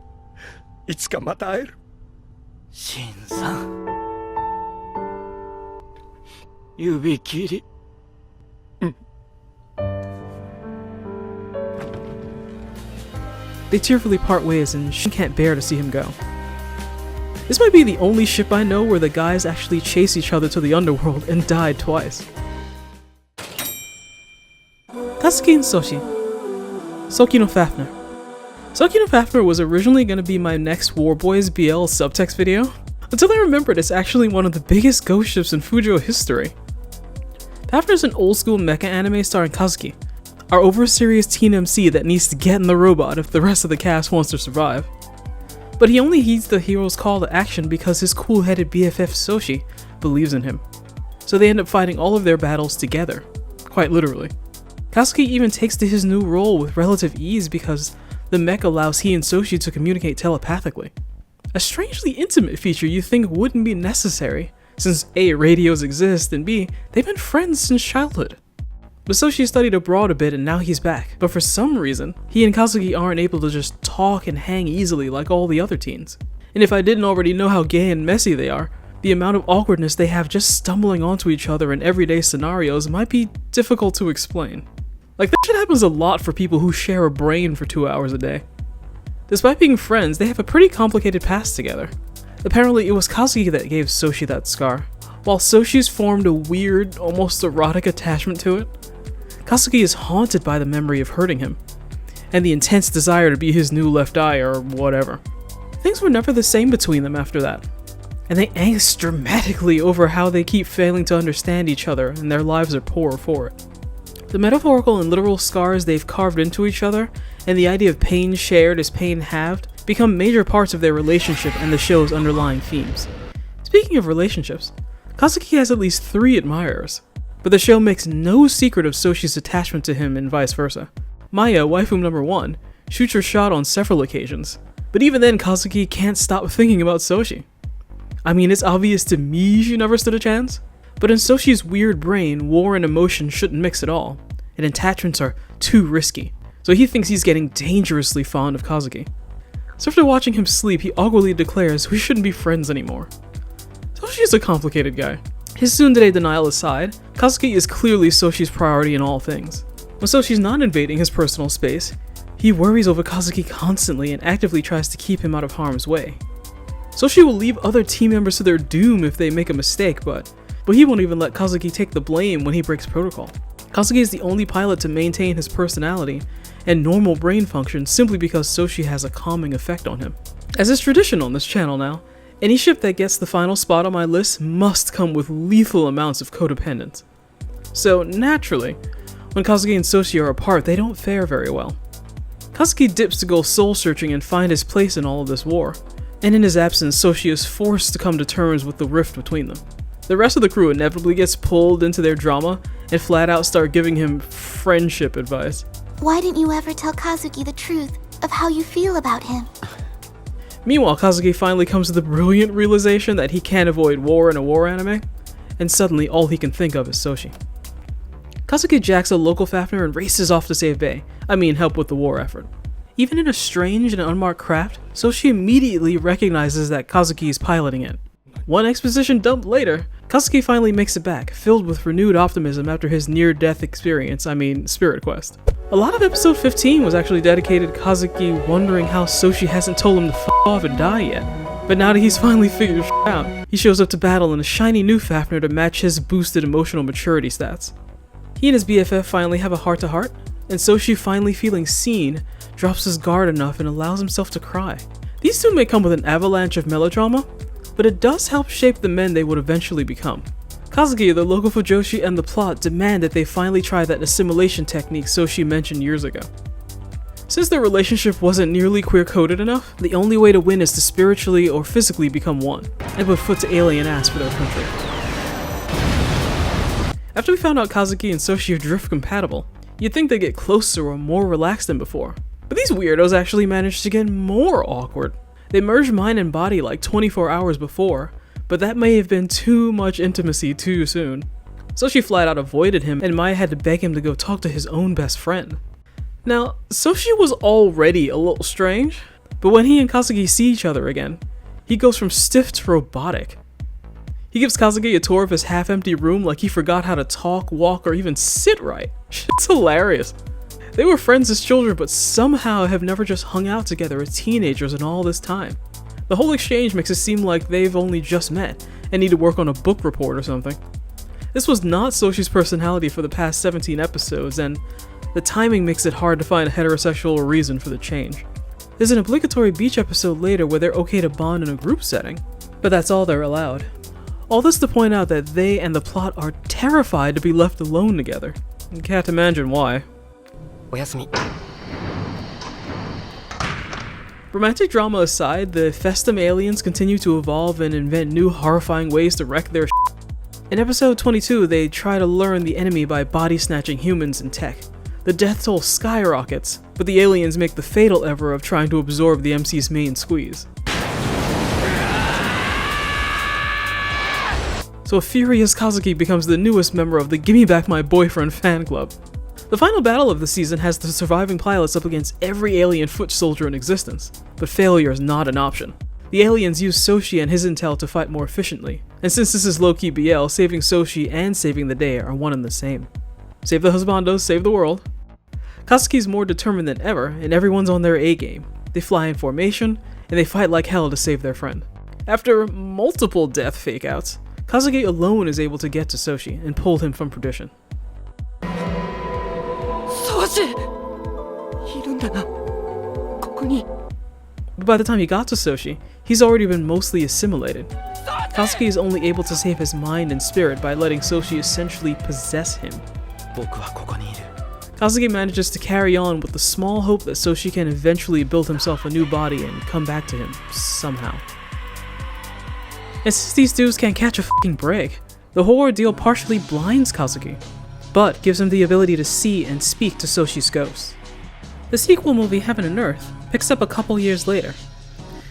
え。いつかまた会える。シンさん。指切り。They tearfully part ways and Shin can't bear to see him go. This might be the only ship I know where the guys actually chase each other to the underworld and died twice. Katsuki and Soshi. Soki no Fafner. Soki no Fafner was originally going to be my next War Boys BL subtext video, until I remembered it's actually one of the biggest ghost ships in Fujo history. Fafner is an old school mecha anime starring Kazuki, our over-serious teen MC that needs to get in the robot if the rest of the cast wants to survive. But he only heeds the hero's call to action because his cool-headed BFF Soshi believes in him. So they end up fighting all of their battles together, quite literally. Kazuki even takes to his new role with relative ease because the mech allows he and Soshi to communicate telepathically. A strangely intimate feature you think wouldn't be necessary, since A, radios exist, and B, they've been friends since childhood. But Soshi studied abroad a bit and now he's back, but for some reason, he and Kazuki aren't able to just talk and hang easily like all the other teens. And if I didn't already know how gay and messy they are, the amount of awkwardness they have just stumbling onto each other in everyday scenarios might be difficult to explain. Like, that shit happens a lot for people who share a brain for 2 hours a day. Despite being friends, they have a pretty complicated past together. Apparently, it was Kazuki that gave Soshi that scar, while Soshi's formed a weird, almost erotic attachment to it. Kazuki is haunted by the memory of hurting him, and the intense desire to be his new left eye or whatever. Things were never the same between them after that, and they angst dramatically over how they keep failing to understand each other and their lives are poorer for it. The metaphorical and literal scars they've carved into each other, and the idea of pain shared as pain halved, become major parts of their relationship and the show's underlying themes. Speaking of relationships, Kazuki has at least 3 admirers, but the show makes no secret of Soshi's attachment to him and vice versa. Maya, waifu number 1, shoots her shot on several occasions, but even then Kazuki can't stop thinking about Soshi. I mean, it's obvious to me she never stood a chance, but in Soshi's weird brain, war and emotion shouldn't mix at all, and attachments are too risky, so he thinks he's getting dangerously fond of Kazuki. So after watching him sleep, he awkwardly declares we shouldn't be friends anymore. Soshi is a complicated guy. His tsundere denial aside, Kazuki is clearly Soshi's priority in all things. When Soshi's not invading his personal space, he worries over Kazuki constantly and actively tries to keep him out of harm's way. Soshi will leave other team members to their doom if they make a mistake, but he won't even let Kazuki take the blame when he breaks protocol. Kazuki is the only pilot to maintain his personality and normal brain function simply because Soshi has a calming effect on him. As is tradition on this channel now, any ship that gets the final spot on my list must come with lethal amounts of codependence. So naturally, when Kazuki and Soshi are apart, they don't fare very well. Kazuki dips to go soul-searching and find his place in all of this war, and in his absence, Soshi is forced to come to terms with the rift between them. The rest of the crew inevitably gets pulled into their drama and flat out start giving him friendship advice. Why didn't you ever tell Kazuki the truth of how you feel about him? Meanwhile, Kazuki finally comes to the brilliant realization that he can't avoid war in a war anime, and suddenly all he can think of is Soshi. Kazuki jacks a local Fafnir and races off to save Bei, help with the war effort. Even in a strange and unmarked craft, Soshi immediately recognizes that Kazuki is piloting it. One exposition dump later, Kazuki finally makes it back, filled with renewed optimism after his near-death experience, Spirit Quest. A lot of episode 15 was actually dedicated to Kazuki wondering how Soshi hasn't told him to f off and die yet. But now that he's finally figured shit out, he shows up to battle in a shiny new Fafnir to match his boosted emotional maturity stats. He and his BFF finally have a heart-to-heart, and Soshi, finally feeling seen, drops his guard enough and allows himself to cry. These two may come with an avalanche of melodrama, but it does help shape the men they would eventually become. Kazuki, the local Fujoshi, and the plot demand that they finally try that assimilation technique Soshi mentioned years ago. Since their relationship wasn't nearly queer-coded enough, the only way to win is to spiritually or physically become one, and put foot to alien ass for their country. After we found out Kazuki and Soshi are drift compatible, you'd think they'd get closer or more relaxed than before. But these weirdos actually managed to get more awkward. They merged mind and body like 24 hours before, but that may have been too much intimacy too soon. Soshi flat out avoided him, and Maya had to beg him to go talk to his own best friend. Now, Soshi was already a little strange, but when he and Kazuki see each other again, he goes from stiff to robotic. He gives Kazuki a tour of his half-empty room like he forgot how to talk, walk, or even sit right. Shit's hilarious. They were friends as children, but somehow have never just hung out together as teenagers in all this time. The whole exchange makes it seem like they've only just met and need to work on a book report or something. This was not Soshi's personality for the past 17 episodes, and the timing makes it hard to find a heterosexual reason for the change. There's an obligatory beach episode later where they're okay to bond in a group setting, but that's all they're allowed. All this to point out that they and the plot are terrified to be left alone together. You can't imagine why. Romantic drama aside, the Festum aliens continue to evolve and invent new horrifying ways to wreck their shit. In episode 22, they try to learn the enemy by body-snatching humans and tech. The death toll skyrockets, but the aliens make the fatal error of trying to absorb the MC's main squeeze. so a furious Kazuki becomes the newest member of the Gimme Back My Boyfriend fan club. The final battle of the season has the surviving pilots up against every alien foot soldier in existence, but failure is not an option. The aliens use Soshi and his intel to fight more efficiently, and since this is low-key BL, saving Soshi and saving the day are one and the same. Save the husbandos, save the world. Kazuki's more determined than ever, and everyone's on their A-game. They fly in formation, and they fight like hell to save their friend. After multiple death fake-outs, Kazuki alone is able to get to Soshi and pull him from perdition. But by the time he got to Soshi, he's already been mostly assimilated. Kazuki is only able to save his mind and spirit by letting Soshi essentially possess him. Kazuki manages to carry on with the small hope that Soshi can eventually build himself a new body and come back to him, somehow. And since these dudes can't catch a fucking break, the whole ordeal partially blinds Kazuki, but gives him the ability to see and speak to Soshi's ghost. The sequel movie, Heaven and Earth, picks up a couple years later,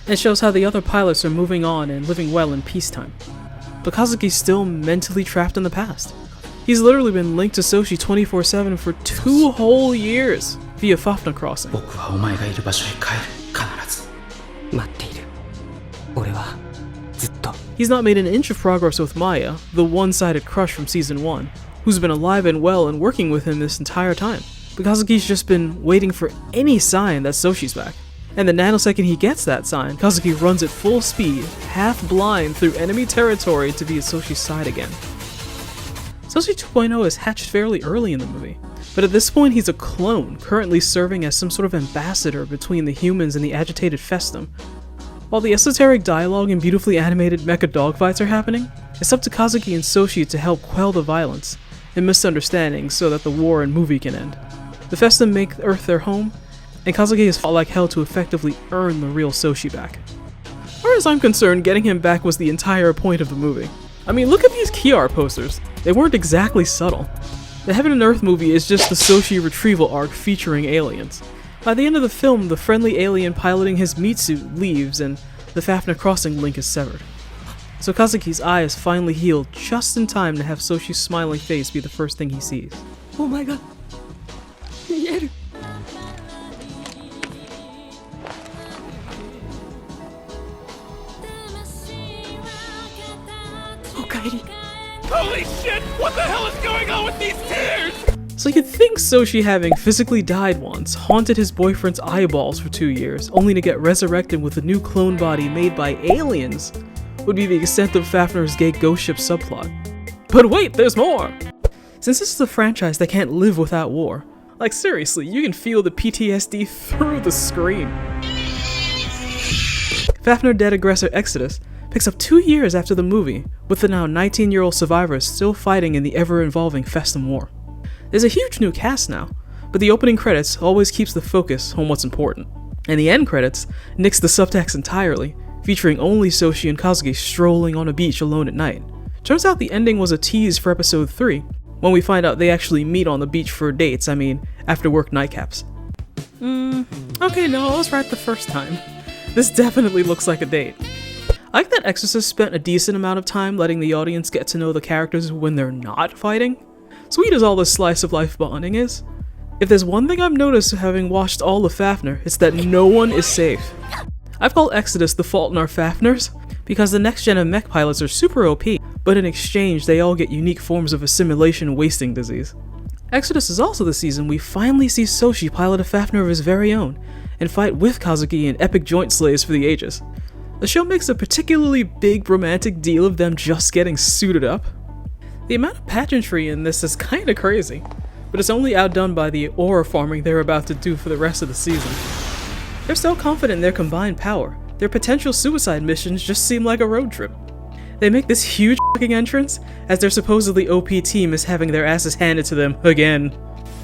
and shows how the other pilots are moving on and living well in peacetime. But Kazuki's still mentally trapped in the past. He's literally been linked to Soshi 24/7 for 2 whole years via Fafnir Crossing. He's not made an inch of progress with Maya, the one-sided crush from season 1, who's been alive and well and working with him this entire time. But Kazuki's just been waiting for any sign that Soshi's back. And the nanosecond he gets that sign, Kazuki runs at full speed, half blind through enemy territory to be at Soshi's side again. Soshi 2.0 is hatched fairly early in the movie, but at this point he's a clone, currently serving as some sort of ambassador between the humans and the agitated Festum. While the esoteric dialogue and beautifully animated mecha dogfights are happening, it's up to Kazuki and Soshi to help quell the violence and misunderstandings so that the war and movie can end. The Festum make Earth their home, and Kazuki has fought like hell to effectively earn the real Soshi back. As far as I'm concerned, getting him back was the entire point of the movie. I mean, look at these key art posters. They weren't exactly subtle. The Heaven and Earth movie is just the Soshi retrieval arc featuring aliens. By the end of the film, the friendly alien piloting his meat suit leaves and the Fafnir Crossing link is severed. So Kazuki's eye is finally healed just in time to have Soshi's smiling face be the first thing he sees. Oh my god. Holy shit! What the hell is going on with these tears? So you'd think Soshi, having physically died once, haunted his boyfriend's eyeballs for 2 years, only to get resurrected with a new clone body made by aliens, would be the extent of Fafnir's gay ghost ship subplot. But wait, there's more! Since this is a franchise that can't live without war, like seriously, you can feel the PTSD through the screen. Fafnir Dead Aggressor Exodus picks up 2 years after the movie, with the now 19-year-old survivors still fighting in the ever-evolving Festum War. There's a huge new cast now, but the opening credits always keeps the focus on what's important. And the end credits nix the subtext entirely, featuring only Soshi and Kazuki strolling on a beach alone at night. Turns out the ending was a tease for episode 3, when we find out they actually meet on the beach for dates, after work nightcaps. Okay, no, I was right the first time. This definitely looks like a date. I like that Exorcist spent a decent amount of time letting the audience get to know the characters when they're not fighting. Sweet as all this slice of life bonding is, if there's one thing I've noticed having watched all of Fafnir, it's that no one is safe. I've called Exodus the fault in our Fafnirs, because the next gen of mech pilots are super OP, but in exchange they all get unique forms of assimilation wasting disease. Exodus is also the season we finally see Soshi pilot a Fafnir of his very own, and fight with Kazuki in epic joint slays for the ages. The show makes a particularly big romantic deal of them just getting suited up. The amount of pageantry in this is kinda crazy, but it's only outdone by the aura farming they're about to do for the rest of the season. They're so confident in their combined power, their potential suicide missions just seem like a road trip. They make this huge fucking entrance as their supposedly OP team is having their asses handed to them again.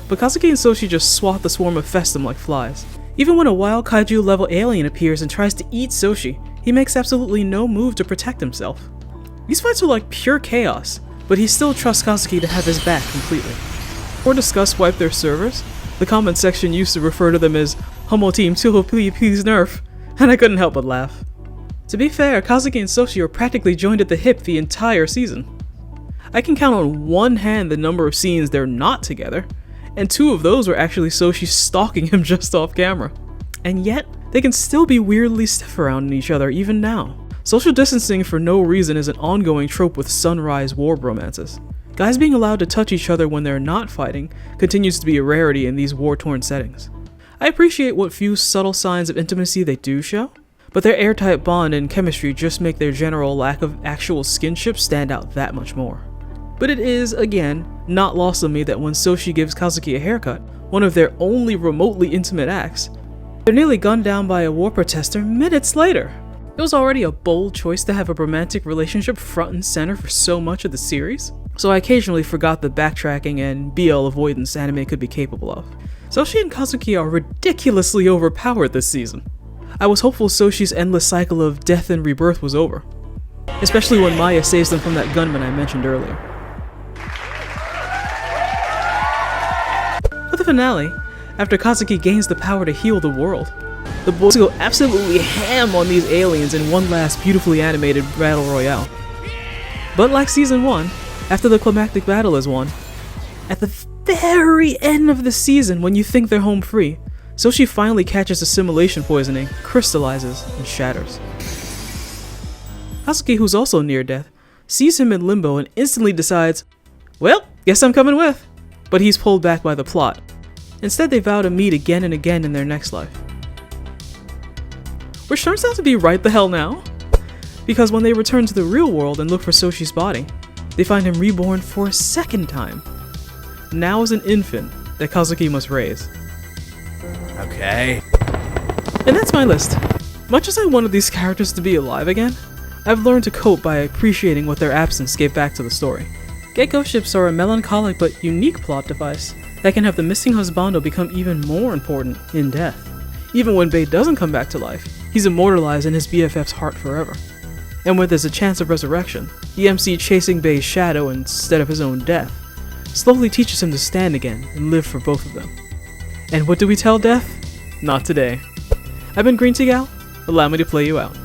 But Kazuki and Soshi just swat the swarm of Festum like flies. Even when a wild kaiju level alien appears and tries to eat Soshi, he makes absolutely no move to protect himself. These fights are like pure chaos, but he still trusts Kazuki to have his back completely. Before Disgust wiped their servers, the comment section used to refer to them as Homo Team 2 please nerf, and I couldn't help but laugh. To be fair, Kazuki and Soshi are practically joined at the hip the entire season. I can count on one hand the number of scenes they're not together, and 2 of those were actually Soshi stalking him just off camera. And yet, they can still be weirdly stiff around each other even now. Social distancing for no reason is an ongoing trope with sunrise war bromances. Guys being allowed to touch each other when they're not fighting continues to be a rarity in these war-torn settings. I appreciate what few subtle signs of intimacy they do show, but their airtight bond and chemistry just make their general lack of actual skinship stand out that much more. But it is, again, not lost on me that when Soshi gives Kazuki a haircut, one of their only remotely intimate acts, they're nearly gunned down by a war protester minutes later. It was already a bold choice to have a romantic relationship front and center for so much of the series, so I occasionally forgot the backtracking and BL avoidance anime could be capable of. Soshi and Kazuki are ridiculously overpowered this season. I was hopeful Soshi's endless cycle of death and rebirth was over, especially when Maya saves them from that gunman I mentioned earlier. For the finale, after Kazuki gains the power to heal the world, the boys go absolutely ham on these aliens in one last beautifully animated battle royale. But like season 1, after the climactic battle is won, at the very end of the season when you think they're home free, Soshi finally catches assimilation poisoning, crystallizes, and shatters. Kazuki, who's also near death, sees him in limbo and instantly decides, well, guess I'm coming with. But he's pulled back by the plot. Instead, they vow to meet again and again in their next life. Which turns out to be right the hell now, because when they return to the real world and look for Soshi's body, they find him reborn for a second time, now as an infant that Kazuki must raise. Okay. And that's my list. Much as I wanted these characters to be alive again, I've learned to cope by appreciating what their absence gave back to the story. Gecko ships are a melancholic but unique plot device that can have the missing husbando become even more important in death. Even when Bei doesn't come back to life, he's immortalized in his BFF's heart forever. And when there's a chance of resurrection, the MC chasing Bei's shadow instead of his own death slowly teaches him to stand again and live for both of them. And what do we tell Death? Not today. I've been Green Tea Gal. Allow me to play you out.